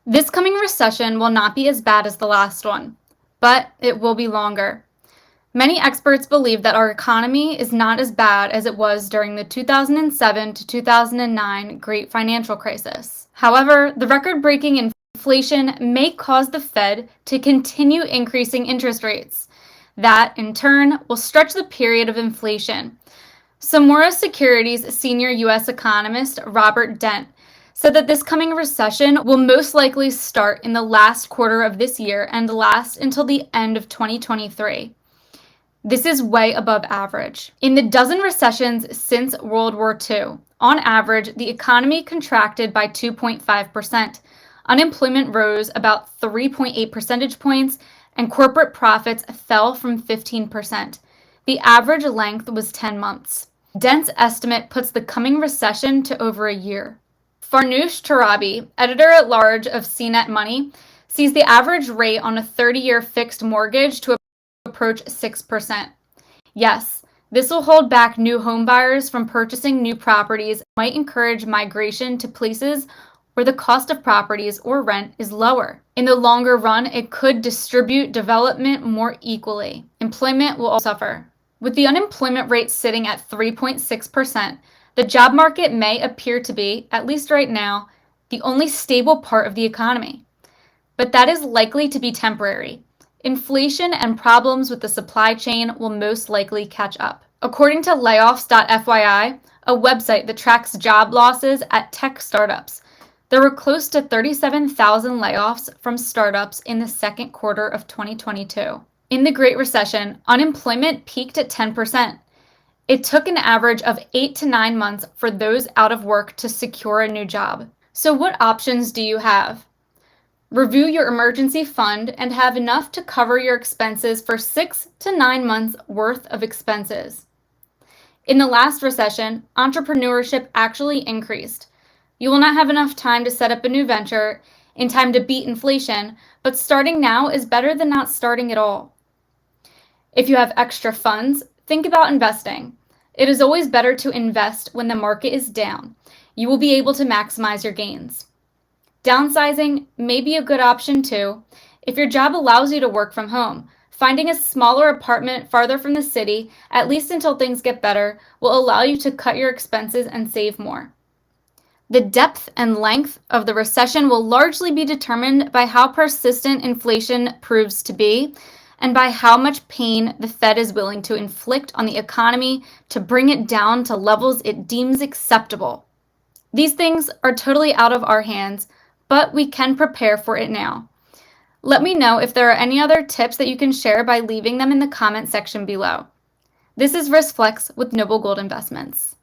This coming recession will not be as bad as the last one, but it will be longer. Many experts believe that our economy is not as bad as it was during the 2007 to 2009 Great Financial Crisis. However, the record-breaking inflation may cause the Fed to continue increasing interest rates. That, in turn, will stretch the period of inflation. Samora Securities senior U.S. economist Robert Dent said that this coming recession will most likely start in the last quarter of this year and last until the end of 2023. This is way above average. In the dozen recessions since World War II, on average, the economy contracted by 2.5%. Unemployment rose about 3.8 percentage points, and corporate profits fell from 15%. The average length was 10 months. Dent's estimate puts the coming recession to over a year. Farnoosh Torabi, editor-at-large of CNET Money, sees the average rate on a 30-year fixed mortgage to approach 6%. Yes, this will hold back new home buyers from purchasing new properties, might encourage migration to places where the cost of properties or rent is lower. In the longer run, it could distribute development more equally. Employment will also suffer. With the unemployment rate sitting at 3.6%, the job market may appear to be, at least right now, the only stable part of the economy. But that is likely to be temporary. Inflation and problems with the supply chain will most likely catch up. According to layoffs.fyi, a website that tracks job losses at tech startups, there were close to 37,000 layoffs from startups in the second quarter of 2022. In the Great Recession, unemployment peaked at 10%. It took an average of 8 to 9 months for those out of work to secure a new job. So what options do you have? Review your emergency fund and have enough to cover your expenses for 6 to 9 months worth of expenses. In the last recession, entrepreneurship actually increased. You will not have enough time to set up a new venture in time to beat inflation, but starting now is better than not starting at all. If you have extra funds, think about investing. It is always better to invest when the market is down. You will be able to maximize your gains. Downsizing may be a good option too. If your job allows you to work from home, finding a smaller apartment farther from the city, at least until things get better, will allow you to cut your expenses and save more. The depth and length of the recession will largely be determined by how persistent inflation proves to be and by how much pain the Fed is willing to inflict on the economy to bring it down to levels it deems acceptable. These things are totally out of our hands, but we can prepare for it now. Let me know if there are any other tips that you can share by leaving them in the comment section below. This is RiskFlex with Noble Gold Investments.